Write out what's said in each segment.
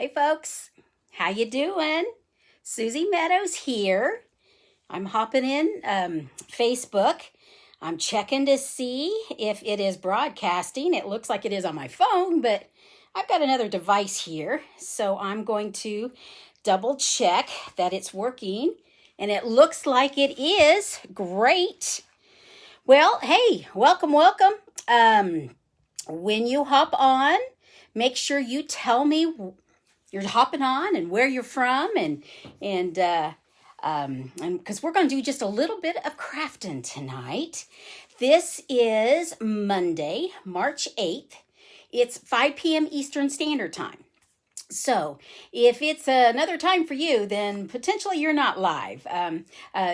Hey folks, how you doing? Susie Meadows here. I'm hopping in Facebook. I'm checking to see if it is broadcasting. It looks like it is on my phone, but I've got another device here. So I'm going to double check that it's working. And it looks like it is. Great. Well, hey, welcome. When you hop on, make sure you tell me you're hopping on and where you're from, and because we're going to do just a little bit of crafting tonight. This is Monday, March 8th. It's 5 p.m. Eastern Standard Time. So if it's another time for you, then potentially you're not live.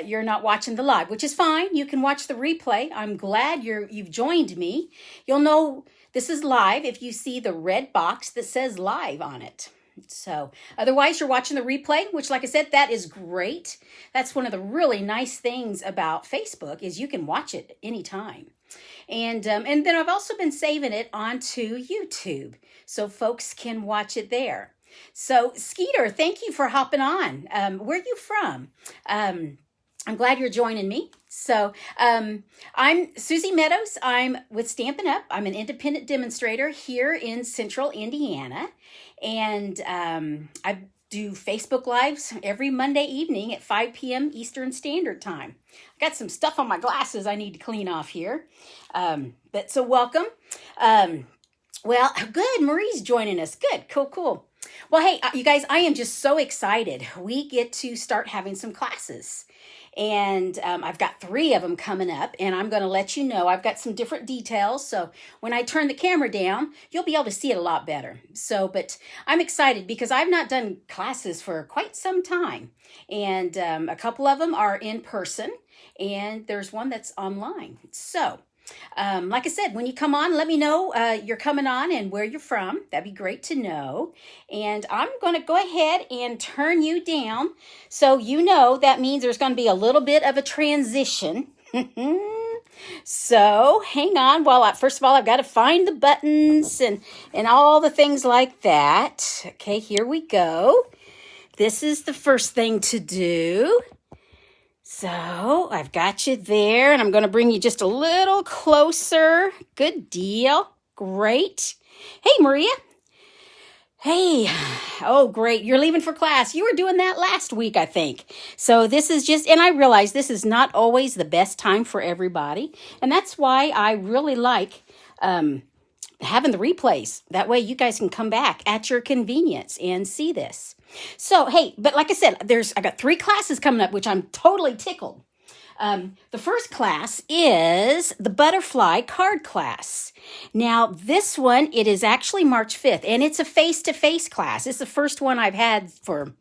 You're not watching the live, which is fine. You can watch the replay. I'm glad you've joined me. You'll know this is live if you see the red box that says live on it. So otherwise you're watching the replay, which, like I said, that is great. That's one of the really nice things about Facebook is you can watch it anytime. And then I've also been saving it onto YouTube so folks can watch it there. So Skeeter, thank you for hopping on. Where are you from? I'm glad you're joining me. So I'm Susie Meadows. I'm with Stampin' Up. I'm an independent demonstrator here in Central Indiana. And I do Facebook Lives every Monday evening at 5 p.m. Eastern Standard Time. I got some stuff on my glasses I need to clean off here. But so welcome. Well, good. Marie's joining us. Good. Cool. Well, hey, you guys, I am just so excited. We get to start having some classes. And I've got 3 of them coming up, and I'm going to let you know. I've got some different details, so when I turn the camera down, you'll be able to see it a lot better. So, but I'm excited because I've not done classes for quite some time, and a couple of them are in person, and there's one that's online. So, like I said, when you come on, let me know you're coming on and where you're from. That'd be great to know. And I'm going to go ahead and turn you down. So you know that means there's going to be a little bit of a transition. So hang on while first of all, I've got to find the buttons and all the things like that. Okay, here we go. This is the first thing to do. So I've got you there, and I'm going to bring you just a little closer. Good deal. Great. Hey, Maria. Hey. Oh, great. You're leaving for class. You were doing that last week, I think. So this is just, and I realize this is not always the best time for everybody. And that's why I really like having the replays. That way you guys can come back at your convenience and see this. So, hey, but like I said, I got 3 classes coming up, which I'm totally tickled. The first class is the butterfly card class. Now, this one, it is actually March 5th, and it's a face-to-face class. It's the first one I've had for,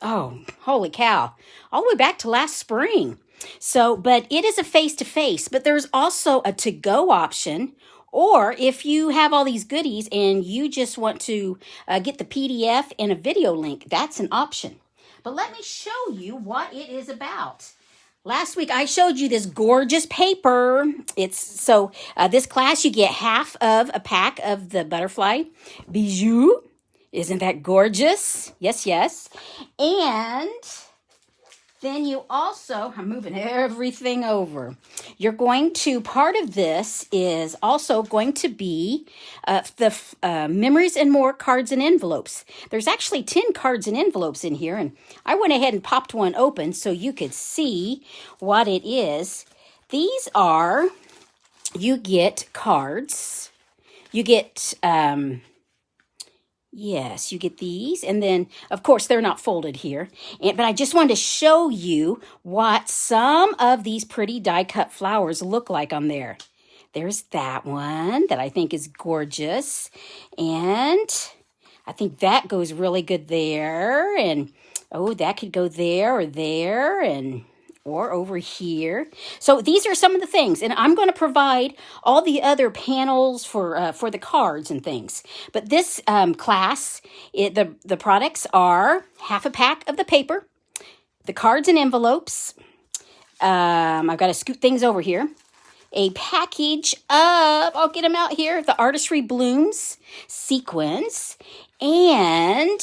oh, holy cow, all the way back to last spring. So, but it is a face-to-face, but there's also a to-go option. Or if you have all these goodies and you just want to get the PDF and a video link, that's an option. But let me show you what it is about. Last week I showed you this gorgeous paper. This class you get half of a pack of the butterfly Bijou. Isn't that gorgeous? Yes. And then you also, I'm moving everything over. You're going to, part of this is also going to be the Memories and More cards and envelopes. There's actually 10 cards and envelopes in here, and I went ahead and popped one open so you could see what it is. These are, you get cards. You get, yes, you get these, and then, of course, they're not folded here. But I just wanted to show you what some of these pretty die-cut flowers look like on there. There's that one that I think is gorgeous, and I think that goes really good there, and, oh, that could go there, and or over here. So these are some of the things, and I'm going to provide all the other panels for the cards and things. But this class, the products are half a pack of the paper, the cards and envelopes. I've got to scoot things over here. a package of, I'll get them out here, the Artistry Blooms sequins and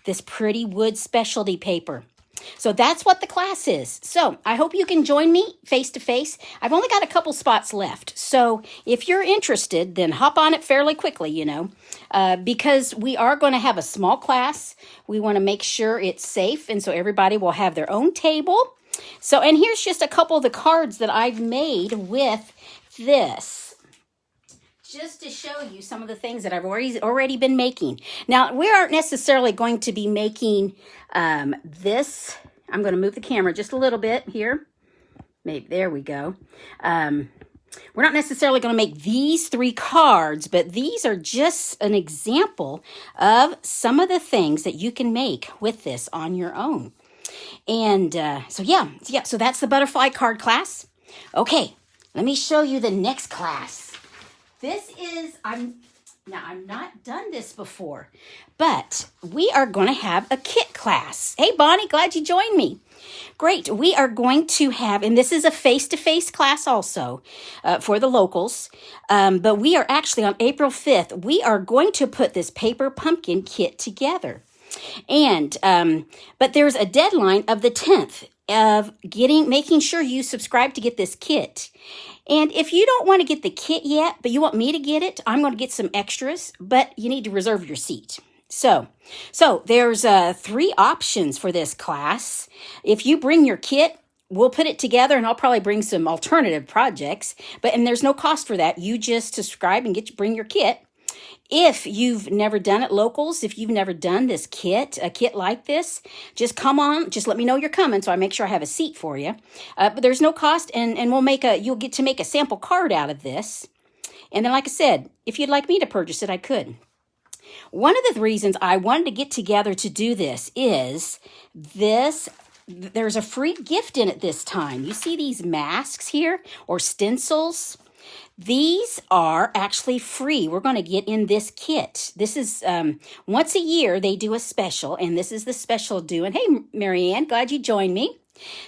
this pretty wood specialty paper. So that's what the class is. So I hope you can join me face to face. I've only got a couple spots left. So if you're interested, then hop on it fairly quickly, you know, because we are going to have a small class. We want to make sure it's safe. And so everybody will have their own table. So, and here's just a couple of the cards that I've made with this, just to show you some of the things that I've already been making. Now, we aren't necessarily going to be making this. I'm going to move the camera just a little bit here. Maybe, there we go. We're not necessarily going to make these 3 cards, but these are just an example of some of the things that you can make with this on your own. And so that's the butterfly card class. Okay, let me show you the next class. This is, I've not done this before, but we are going to have a kit class. Hey, Bonnie, glad you joined me. Great. We are going to have, and this is a face-to-face class also for the locals, but we are actually on April 5th, we are going to put this paper pumpkin kit together. And, but there's a deadline of the 10th of making sure you subscribe to get this kit. And if you don't want to get the kit yet, but you want me to get it, I'm going to get some extras, but you need to reserve your seat. So there's 3 options for this class. If you bring your kit, we'll put it together, and I'll probably bring some alternative projects, and there's no cost for that. You just subscribe and bring your kit. If you've never done it, locals, if you've never done this kit, a kit like this, just come on, just let me know you're coming so I make sure I have a seat for you. But there's no cost, and you'll get to make a sample card out of this. And then, like I said, if you'd like me to purchase it, I could. One of the reasons I wanted to get together to do this is there's a free gift in it this time. You see these masks here, or stencils? These are actually free. We're going to get in this kit. This is once a year they do a special, and this is the special doing. Hey, Marianne, glad you joined me.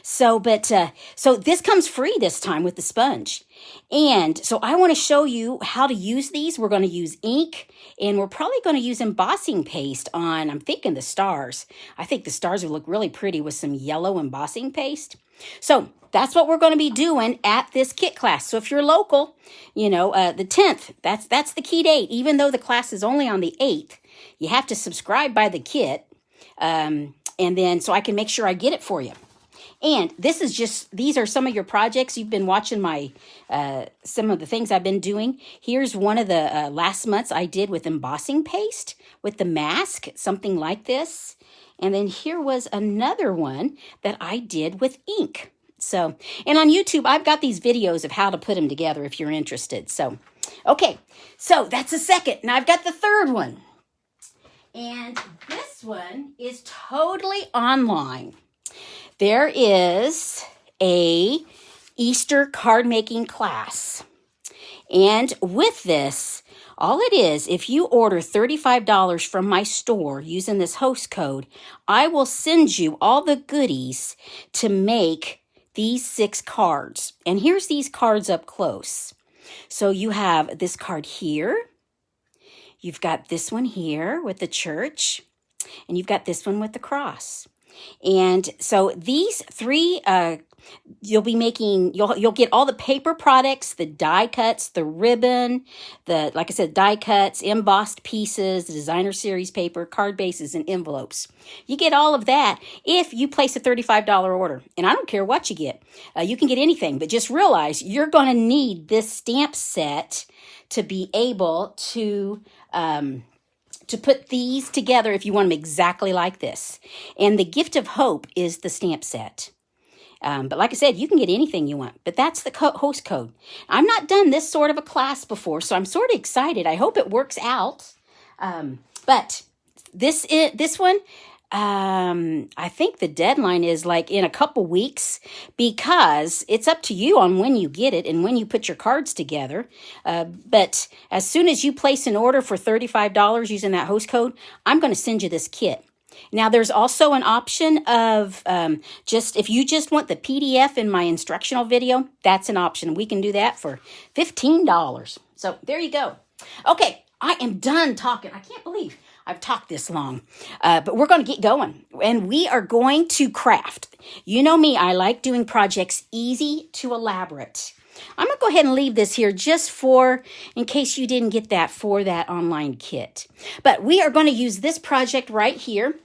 So this comes free this time with the sponge. And so I want to show you how to use these. We're going to use ink, and we're probably going to use embossing paste on, I'm thinking, the stars. I think the stars would look really pretty with some yellow embossing paste. So that's what we're going to be doing at this kit class. So if you're local, you know, the 10th, that's the key date. Even though the class is only on the 8th, you have to subscribe by the kit. And then so I can make sure I get it for you. And these are some of your projects. You've been watching my, some of the things I've been doing. Here's one of the last months I did with embossing paste with the mask, something like this. And then here was another one that I did with ink. So, and on YouTube, I've got these videos of how to put them together if you're interested. So, okay, so that's the second. Now I've got the third one. And this one is totally online. There is a Easter card making class. And with this, all it is, if you order $35 from my store using this host code, I will send you all the goodies to make these 6 cards. And here's these cards up close. So you have this card here. You've got this one here with the church. And you've got this one with the cross. And so these 3, you'll be making, you'll get all the paper products, the die cuts, the ribbon, like I said, die cuts, embossed pieces, the designer series paper, card bases, and envelopes. You get all of that if you place a $35 order. And I don't care what you get. You can get anything, but just realize you're going to need this stamp set to be able to put these together if you want them exactly like this. And the Gift of Hope is the stamp set. But like I said, you can get anything you want. But that's the host code. I've not done this sort of a class before, so I'm sort of excited. I hope it works out. But this one, I think the deadline is like in a couple weeks, because it's up to you on when you get it and when you put your cards together. But as soon as you place an order for $35 using that host code, I'm going to send you this kit. Now, there's also an option of if you just want the PDF in my instructional video, that's an option. We can do that for $15. So there you go. Okay, I am done talking. I can't believe I've talked this long, but we're going to get going, and we are going to craft. You know me, I like doing projects easy to elaborate. I'm going to go ahead and leave this here just in case you didn't get that for that online kit. But we are going to use this project right here.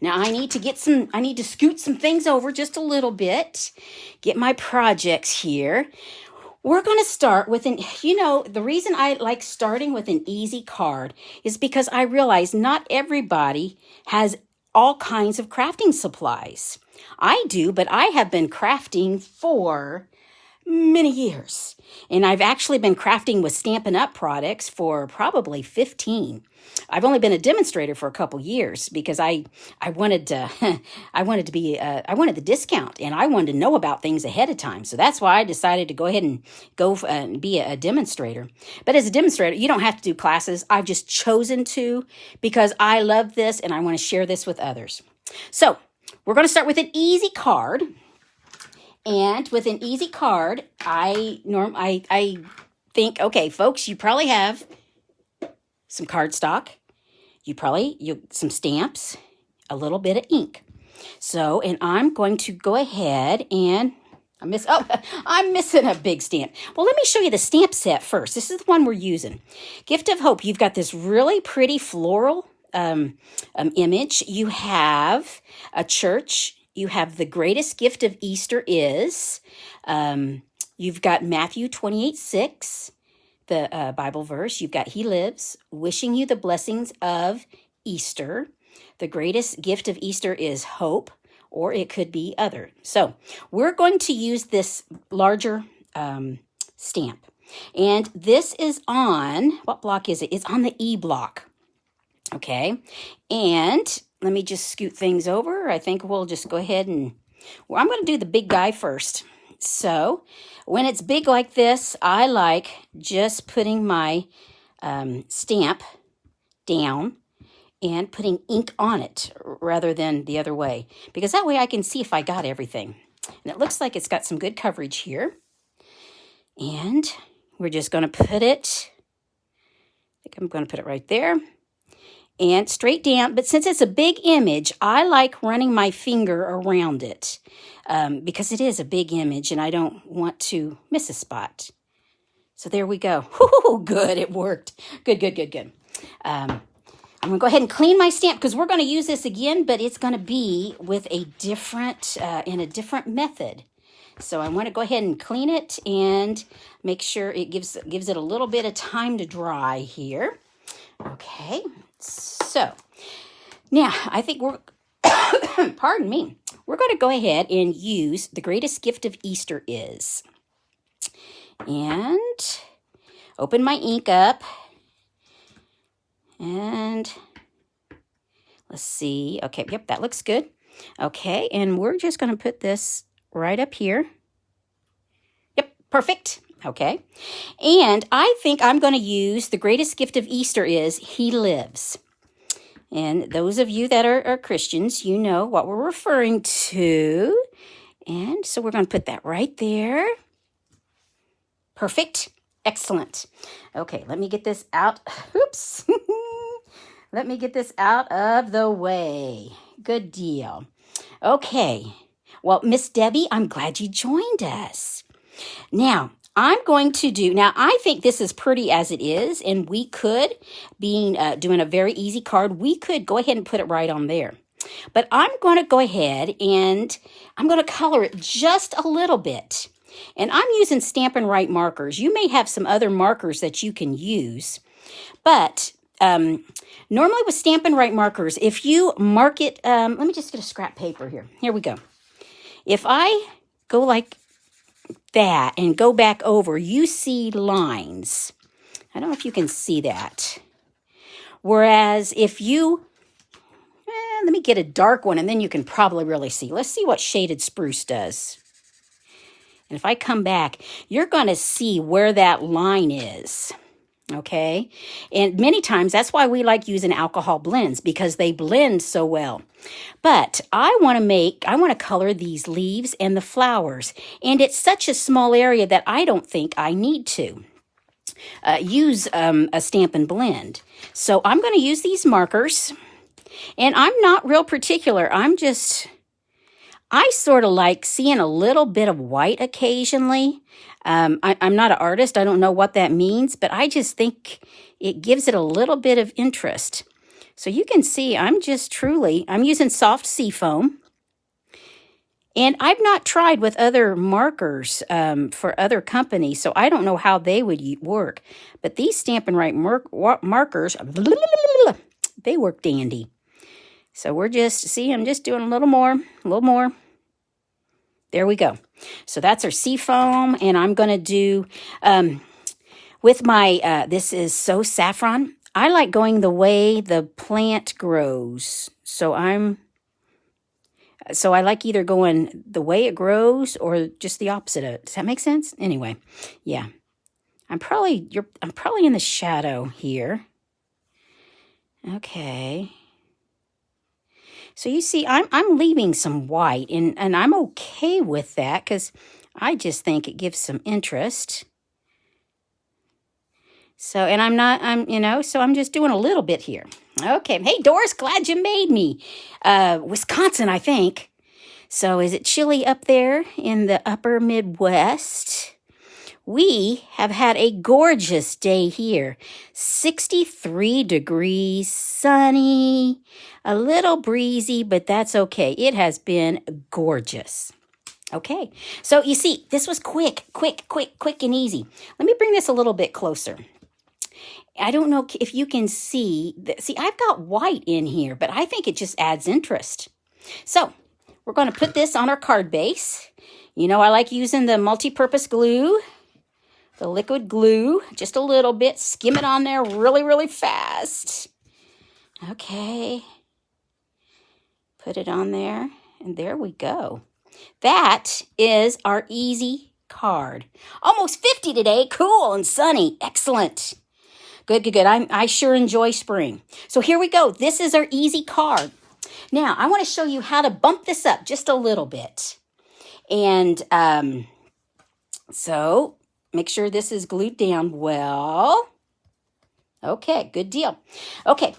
Now I need to scoot some things over just a little bit, get my projects here. We're going to start with the reason I like starting with an easy card is because I realize not everybody has all kinds of crafting supplies. I do, but I have been crafting for many years. And I've actually been crafting with Stampin' Up! Products for probably 15. I've only been a demonstrator for a couple years because I wanted the discount, and I wanted to know about things ahead of time. So that's why I decided to go ahead and be a demonstrator. But as a demonstrator, you don't have to do classes. I've just chosen to because I love this and I want to share this with others. So we're going to start with an easy card. And with an easy card, I think, okay, folks, you probably have some cardstock, some stamps, a little bit of ink. So, and I'm going to go ahead and I'm missing a big stamp. Well, let me show you the stamp set first. This is the one we're using. Gift of Hope. You've got this really pretty floral image. You have a church. You have the greatest gift of Easter is. You've got Matthew 28:6, the Bible verse. You've got He lives, wishing you the blessings of Easter. The greatest gift of Easter is hope, or it could be other. So we're going to use this larger stamp. And this is on, what block is it? It's on the E block. Okay. And let me just scoot things over. I think we'll just go ahead and, I'm going to do the big guy first. So when it's big like this, I like just putting my stamp down and putting ink on it rather than the other way, because that way I can see if I got everything. And it looks like it's got some good coverage here. And we're just going to put it, I think I'm going to put it right there. And straight down, but since it's a big image, I like running my finger around it because it is a big image and I don't want to miss a spot. So there we go. Ooh, good, it worked. Good. I'm going to go ahead and clean my stamp because we're going to use this again, but it's going to be with a different, in a different method. So I want to go ahead and clean it and make sure it gives it a little bit of time to dry here. Okay. So now I think pardon me, we're going to go ahead and use the greatest gift of Easter is. And open my ink up. And let's see. Okay, yep, that looks good. Okay, and we're just going to put this right up here. Yep, perfect. Okay, and I think I'm going to use the greatest gift of Easter is He lives. And those of you that are Christians, you know what we're referring to. And so we're going to put that right there. Perfect. Excellent. Okay, let me get this out. Oops. Let me get this out of the way. Good deal. Okay. Well, Miss Debbie, I'm glad you joined us. Now, I'm going to I think this is pretty as it is, and we could, doing a very easy card, we could go ahead and put it right on there. But I'm going to go ahead and I'm going to color it just a little bit. And I'm using Stampin' Right markers. You may have some other markers that you can use. But normally with Stampin' Right markers, if you mark it, let me just get a scrap paper here. Here we go. If I go like that and go back over, you see lines. I don't know if you can see that. Whereas if you, let me get a dark one and then you can probably really see. Let's see what Shaded Spruce does. And if I come back, you're going to see where that line is. Okay, and many times that's why we like using alcohol blends, because they blend so well. But I want to color these leaves and the flowers, and it's such a small area that I don't think I need to use a Stampin' blend. So I'm going to use these markers, and I'm not real particular. I sort of like seeing a little bit of white occasionally. I'm not an artist. I don't know what that means, but I just think it gives it a little bit of interest. So you can see I'm using soft Seafoam. And I've not tried with other markers for other companies, so I don't know how they would work. But these Stampin' Right markers, they work dandy. So I'm just doing a little more. There we go. So that's our Seafoam, and I'm going to do, with my, this is So Saffron. I like going the way the plant grows. So I like either going the way it grows or just the opposite of it. Does that make sense? Anyway, yeah. I'm probably in the shadow here. Okay. So you see, I'm leaving some white, and I'm okay with that because I just think it gives some interest. So, and so I'm just doing a little bit here. Okay. Hey, Doris, glad you made me. Wisconsin, I think. So is it chilly up there in the upper Midwest? We have had a gorgeous day here. 63 degrees, sunny, a little breezy, but that's okay. It has been gorgeous. Okay, so you see, this was quick and easy. Let me bring this a little bit closer. I don't know if you can see. See, I've got white in here, but I think it just adds interest. So we're going to put this on our card base. You know, I like using the multi-purpose glue. The liquid glue, just a little bit. Skim it on there really fast. Okay. Put it on there, and there we go. That is our easy card. Almost 50 today. Cool and sunny. Excellent. Good. I sure enjoy spring. So here we go. This is our easy card. Now, I want to show you how to bump this up just a little bit. And so make sure this is glued down well. Okay, good deal. Okay,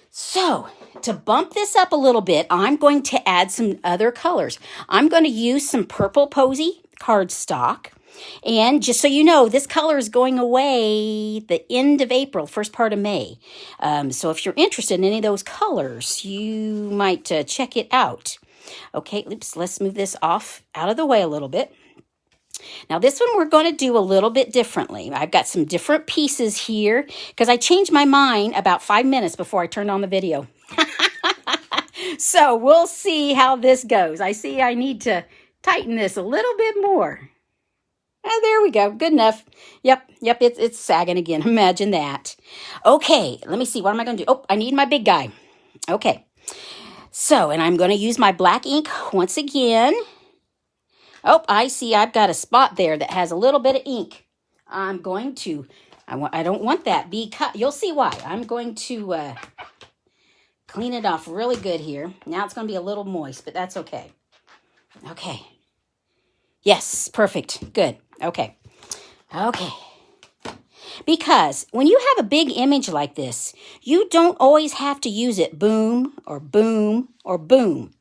so to bump this up a little bit, I'm going to add some other colors. I'm going to use some purple Posey cardstock. And just so you know, this color is going away the end of April, first part of May. So if you're interested in any of those colors, you might check it out. Okay, let's move this out of the way a little bit. Now this one we're going to do a little bit differently. I've got some different pieces here because I changed my mind about 5 minutes before I turned on the video. So we'll see how this goes. I see I need to tighten this a little bit more. There we go. Good enough. Yep, it's sagging again. Imagine that. Okay, let me see. What am I going to do? Oh, I need my big guy. Okay. So, and I'm going to use my black ink once again. Oh, I see I've got a spot there that has a little bit of ink. I don't want that because you'll see why. I'm going to clean it off really good here. Now it's going to be a little moist, but that's okay. Okay. Yes, perfect. Good. Okay. Because when you have a big image like this, you don't always have to use it boom or boom or boom.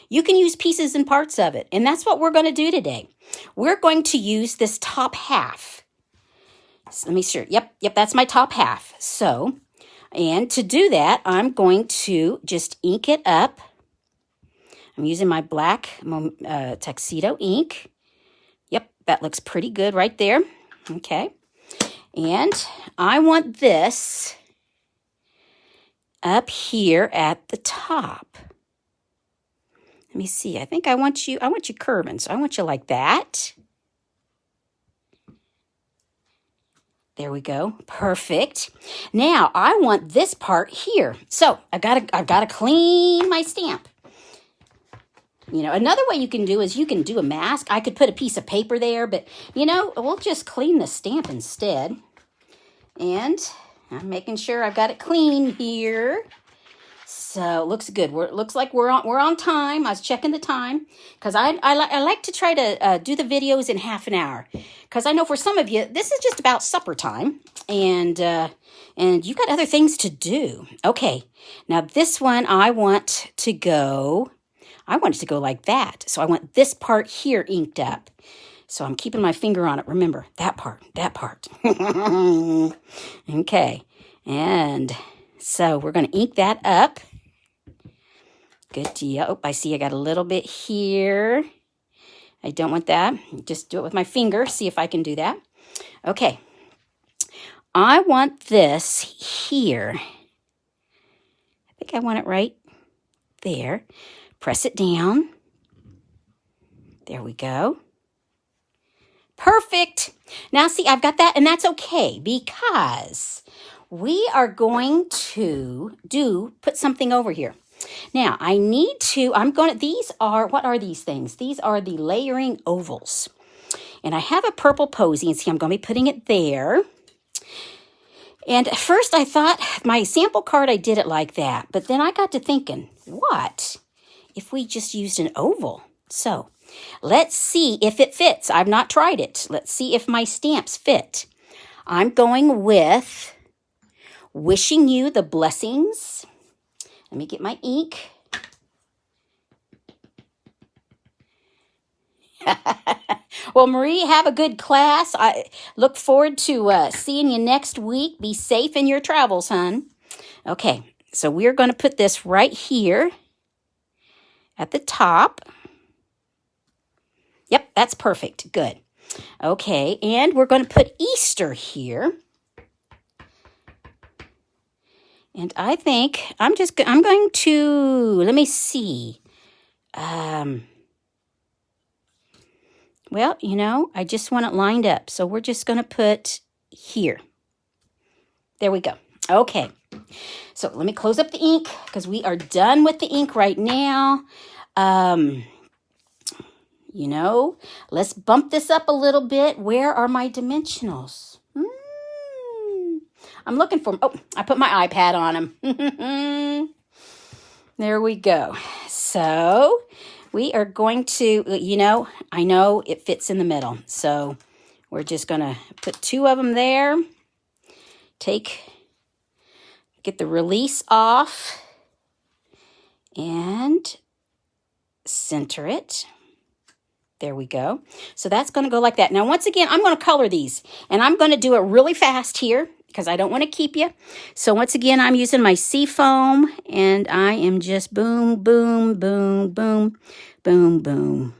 You can use pieces and parts of it, and that's what we're going to do today. We're going to use this top half. So let me see. Yep, that's my top half. So, and to do that, I'm going to just ink it up. I'm using my black Tuxedo ink. Yep, that looks pretty good right there. Okay. And I want this up here at the top. Let me see. I think I want you curving. So I want you like that. There we go. Perfect. Now I want this part here. So I've got to clean my stamp. You know, another way you can do is you can do a mask. I could put a piece of paper there, but you know, we'll just clean the stamp instead. And I'm making sure I've got it clean here. So it looks good. Looks like we're on time. I was checking the time because I like to try to do the videos in half an hour, because I know for some of you this is just about supper time, and you got other things to do. Okay, now this one I want it to go like that. So I want this part here inked up. So I'm keeping my finger on it. Remember that part. Okay, and so we're going to ink that up. Good deal. Oh, I see I got a little bit here. I don't want that. Just do it with my finger. See if I can do that. Okay. I want this here. I think I want it right there. Press it down. There we go. Perfect. Now see, I've got that, and that's okay because we are going to put something over here. Now, what are these things? These are the layering ovals. And I have a purple Posey, and see, I'm going to be putting it there. And at first I thought my sample card, I did it like that. But then I got to thinking, what if we just used an oval? So let's see if it fits. I've not tried it. Let's see if my stamps fit. I'm going with Wishing You the Blessings. Let me get my ink. Well, Marie, have a good class. I look forward to seeing you next week. Be safe in your travels, hon. Okay, so we're going to put this right here at the top. Yep, that's perfect. Good. Okay, and we're going to put Easter here. And I think I'm going to, let me see. Well, you know, I just want it lined up. So we're just going to put here. There we go. Okay. So let me close up the ink because we are done with the ink right now. You know, let's bump this up a little bit. Where are my dimensionals? I'm looking for them. Oh, I put my iPad on them. There we go. So we are going to, you know, I know it fits in the middle. So we're just going to put two of them there. Get the release off and center it. There we go. So that's going to go like that. Now, once again, I'm going to color these, and I'm going to do it really fast here because I don't want to keep you. So once again, I'm using my Seafoam, and I am just boom, boom, boom, boom, boom, boom.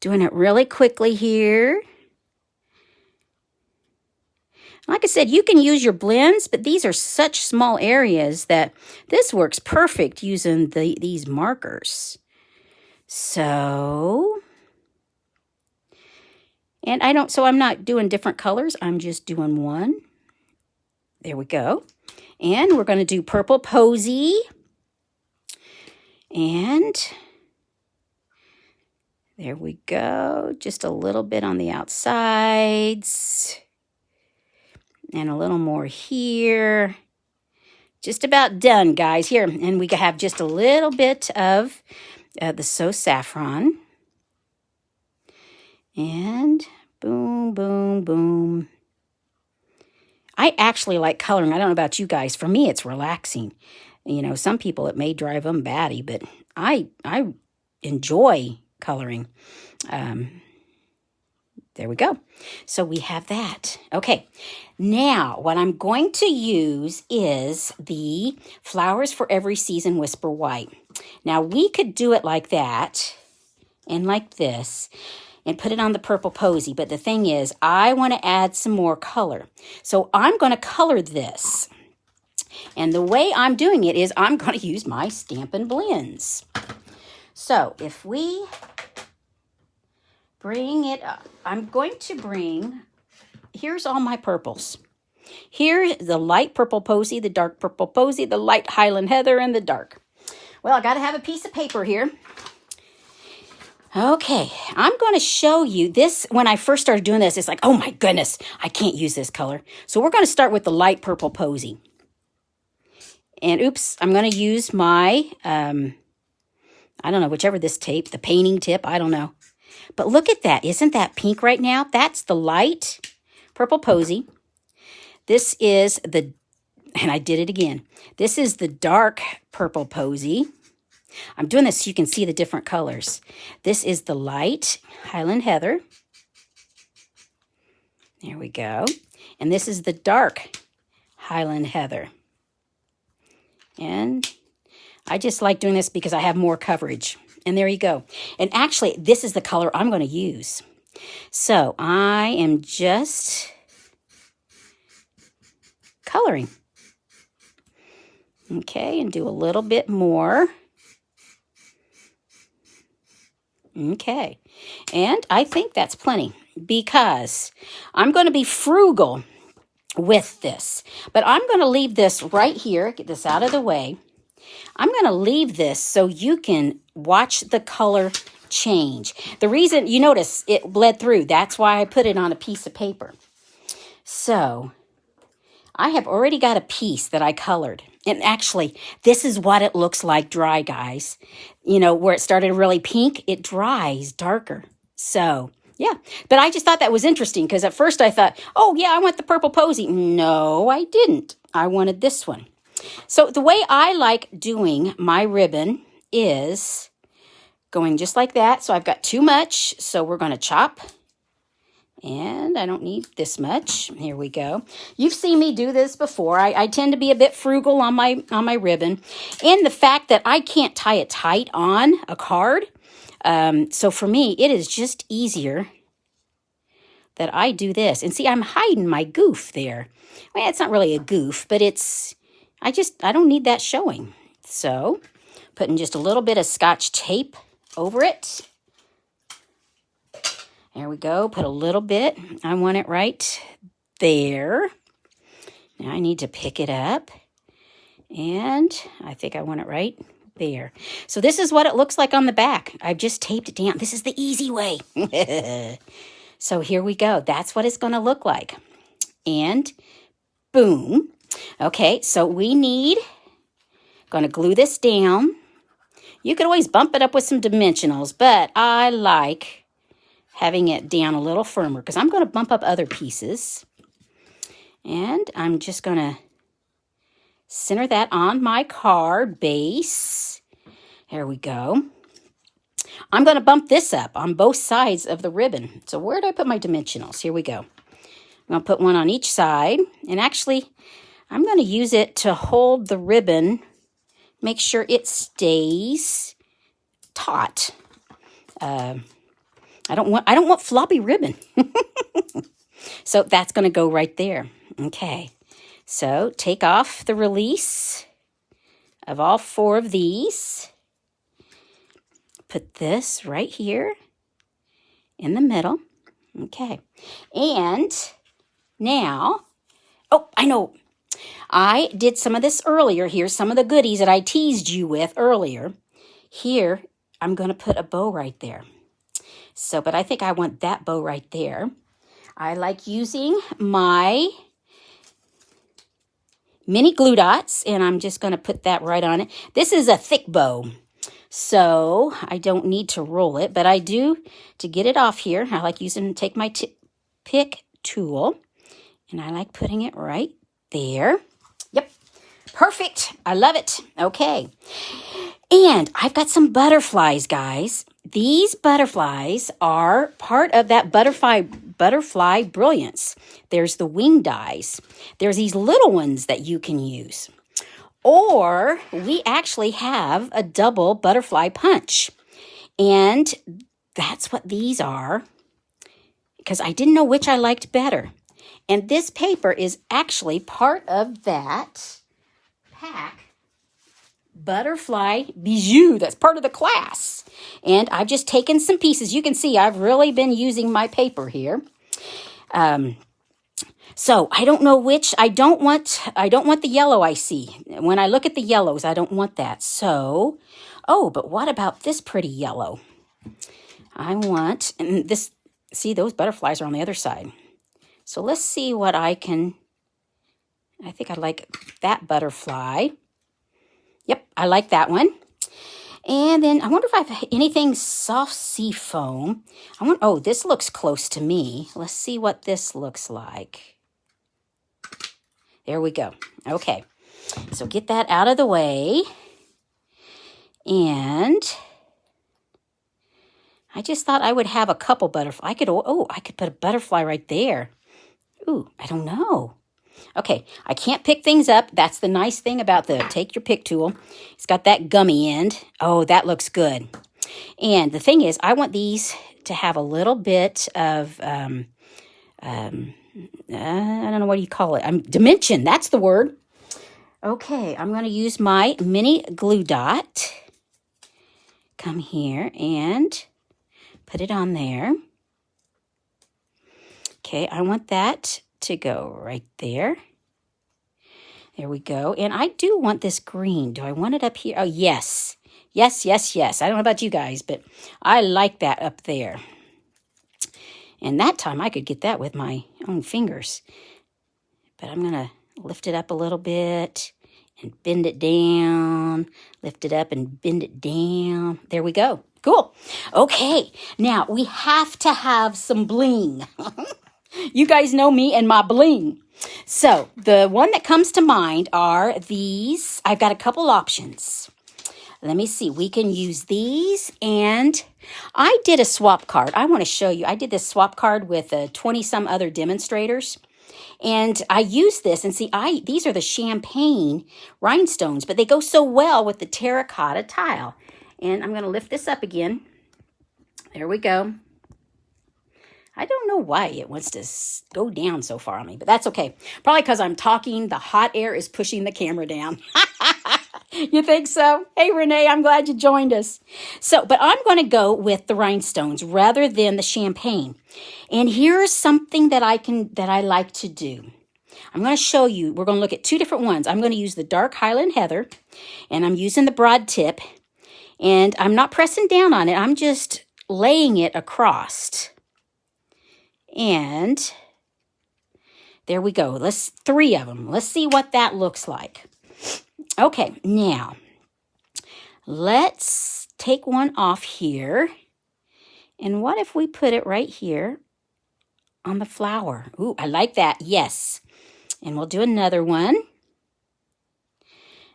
Doing it really quickly here. Like I said, you can use your blends, but these are such small areas that this works perfect using these markers. So, and I'm not doing different colors. I'm just doing one. There we go. And we're going to do purple Posey. And there we go. Just a little bit on the outsides. And a little more here. Just about done, guys. Here, and we have just a little bit of the Saffron. And boom, boom, boom. I actually like coloring. I don't know about you guys. For me, it's relaxing. You know, some people, it may drive them batty, but I enjoy coloring. There we go. So we have that. Okay. Now, what I'm going to use is the Flowers for Every Season Whisper White. Now, we could do it like that and like this and put it on the purple Posey. But the thing is, I want to add some more color. So I'm going to color this. And the way I'm doing it is I'm going to use my Stampin' blends. So if we bring it up, I'm going to bring, here's all my purples. Here's the light purple Posey, the dark purple Posey, the light Highland Heather, and the dark. Well, I got to have a piece of paper here. Okay, I'm going to show you this. When I first started doing this, it's like, oh my goodness, I can't use this color. So we're going to start with the light purple Posey. And oops, I'm going to use my, I don't know, whichever this tape, the painting tip, I don't know. But look at that. Isn't that pink right now? That's the light purple Posey. This is the, and I did it again. This is the dark purple Posey. I'm doing this so you can see the different colors. This is the light Highland Heather. There we go. And this is the dark Highland Heather. And I just like doing this because I have more coverage. And there you go. And actually, this is the color I'm going to use. So I am just coloring. Okay, and do a little bit more. Okay, and I think that's plenty because I'm going to be frugal with this. But I'm going to leave this right here, get this out of the way. I'm going to leave this so you can watch the color change. The reason, you notice it bled through, that's why I put it on a piece of paper. So I have already got a piece that I colored. And actually, this is what it looks like dry, guys. You know, where it started really pink, it dries darker. So, yeah. But I just thought that was interesting because at first I thought, oh, yeah, I want the purple Posey. No, I didn't. I wanted this one. So the way I like doing my ribbon is going just like that. So I've got too much, so we're going to chop. And I don't need this much. Here we go. You've seen me do this before. I tend to be a bit frugal on my ribbon. And the fact that I can't tie it tight on a card. So for me, it is just easier that I do this. And see, I'm hiding my goof there. Well, it's not really a goof, but it's, I don't need that showing. So putting just a little bit of Scotch tape over it. There we go. Put a little bit. I want it right there. Now I need to pick it up. And I think I want it right there. So this is what it looks like on the back. I've just taped it down. This is the easy way. So here we go. That's what it's going to look like. And boom. Okay, so we need, going to glue this down. You could always bump it up with some dimensionals, but I like having it down a little firmer because I'm going to bump up other pieces. And I'm just going to center that on my card base. There we go. I'm going to bump this up on both sides of the ribbon. So where did I put my dimensionals? Here we go. I'm going to put one on each side. And actually, I'm going to use it to hold the ribbon, make sure it stays taut. I don't want floppy ribbon. So that's going to go right there. Okay. So take off the release of all 4 of these. Put this right here in the middle. Okay. And now, oh, I know. I did some of this earlier. Here's some of the goodies that I teased you with earlier. Here, I'm going to put a bow right there. So, but I think I want that bow right there. I like using my mini glue dots, and I'm just going to put that right on it. This is a thick bow, so I don't need to roll it, but I do, to get it off here, I like take my pick tool, and I like putting it right there. Yep, perfect. I love it. Okay. And I've got some butterflies, guys. These butterflies are part of that butterfly brilliance. There's the wing dies. There's these little ones that you can use. Or we actually have a double butterfly punch. And that's what these are, because I didn't know which I liked better. And this paper is actually part of that pack. Butterfly Bijou, that's part of the class. And I've just taken some pieces. You can see I've really been using my paper here. So I don't know which. I don't want the yellow I see. When I look at the yellows, I don't want that. So, oh, but what about this pretty yellow? I want, and this, see, those butterflies are on the other side. So let's see what I think I like that butterfly. Yep, I like that one. And then I wonder if I have anything soft seafoam. Oh, this looks close to me. Let's see what this looks like. There we go. Okay, so get that out of the way. And I just thought I would have a couple butterflies. I could put a butterfly right there. Ooh, I don't know. Okay, I can't pick things up. That's the nice thing about the take your pick tool. It's got that gummy end. Oh, that looks good. And the thing is, I want these to have a little bit of, I don't know, what do you call it? Dimension, that's the word. Okay, I'm going to use my mini glue dot. Come here and put it on there. Okay, I want that to go right there. There we go. And I do want this green. Do I want it up here? Oh, yes. Yes, yes, yes. I don't know about you guys, but I like that up there. And that time I could get that with my own fingers. But I'm going to lift it up a little bit and bend it down. Lift it up and bend it down. There we go. Cool. Okay, now we have to have some bling. You guys know me and my bling. So the one that comes to mind are these. I've got a couple options. Let me see. We can use these, and I did a swap card. I want to show you. I did this swap card with 20-some other demonstrators, and I used this, and see, these are the champagne rhinestones, but they go so well with the terracotta tile. And I'm going to lift this up again. There we go. I don't know why it wants to go down so far on me, but that's okay. Probably because I'm talking. The hot air is pushing the camera down. You think so? Hey, Renee, I'm glad you joined us. So, but I'm going to go with the rhinestones rather than the champagne. And here's something that I like to do. I'm going to show you. We're going to look at two different ones. I'm going to use the dark Highland Heather, and I'm using the broad tip. And I'm not pressing down on it. I'm just laying it across. And there we go. Three of them. Let's see what that looks like. Okay, now let's take one off here. And what if we put it right here on the flower? Ooh, I like that. Yes. And we'll do another one.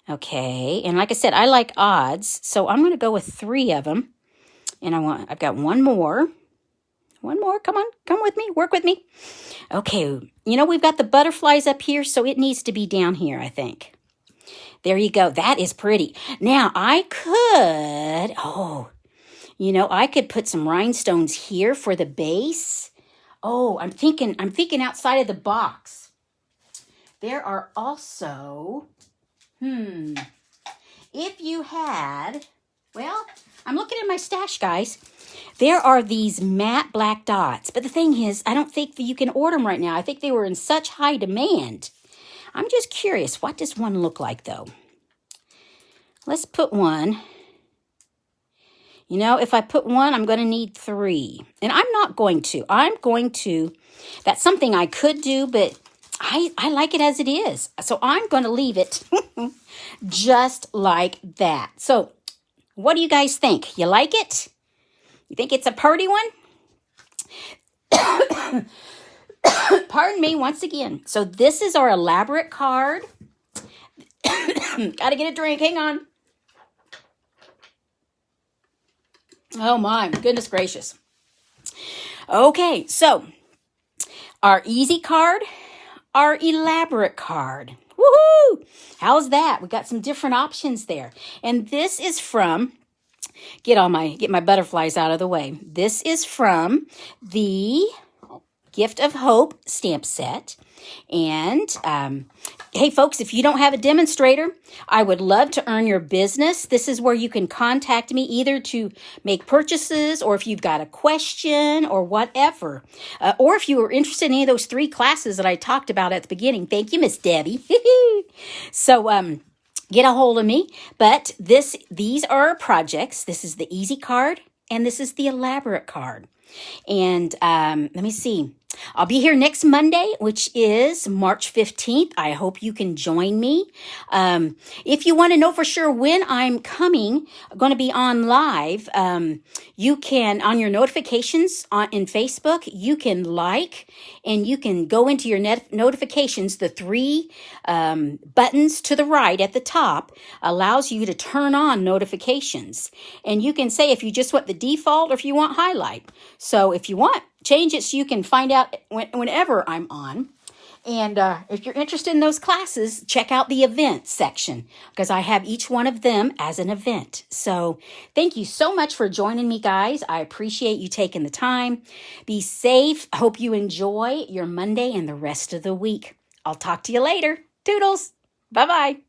Okay, and like I said, I like odds, so I'm going to go with three of them. And I've got one more. One more, come on, come with me, work with me. Okay, we've got the butterflies up here, so it needs to be down here, I think. There you go, that is pretty. Now, I could put some rhinestones here for the base. Oh, I'm thinking outside of the box. There are also... If you had, well, I'm looking at my stash, guys. There are these matte black dots. But the thing is, I don't think that you can order them right now. I think they were in such high demand. I'm just curious, what does one look like, though? Let's put one. If I put one, I'm going to need three. And I'm not going to. That's something I could do, but... I like it as it is. So I'm going to leave it just like that. So what do you guys think? You like it? You think it's a pretty one? Pardon me once again. So this is our elaborate card. Got to get a drink. Hang on. Oh my goodness gracious. Okay, so our easy card, our elaborate card. Woohoo! How's that? We got some different options there. And this is from, get my butterflies out of the way. This is from the Gift of Hope stamp set. And hey, folks, if you don't have a demonstrator, I would love to earn your business. This is where you can contact me either to make purchases or if you've got a question or whatever. Or if you were interested in any of those 3 classes that I talked about at the beginning. Thank you, Miss Debbie. So get a hold of me. But these are our projects. This is the easy card and this is the elaborate card. And let me see. I'll be here next Monday, which is March 15th. I hope you can join me. If you want to know for sure when I'm coming, I'm going to be on live. You can, on your notifications in Facebook, you can like, and you can go into your notifications. The three buttons to the right at the top allows you to turn on notifications. And you can say if you just want the default or if you want highlight. So if you want, change it so you can find out whenever I'm on. And if you're interested in those classes, check out the event section because I have each one of them as an event. So thank you so much for joining me, guys. I appreciate you taking the time. Be safe. I hope you enjoy your Monday and the rest of the week. I'll talk to you later. Toodles. Bye-bye.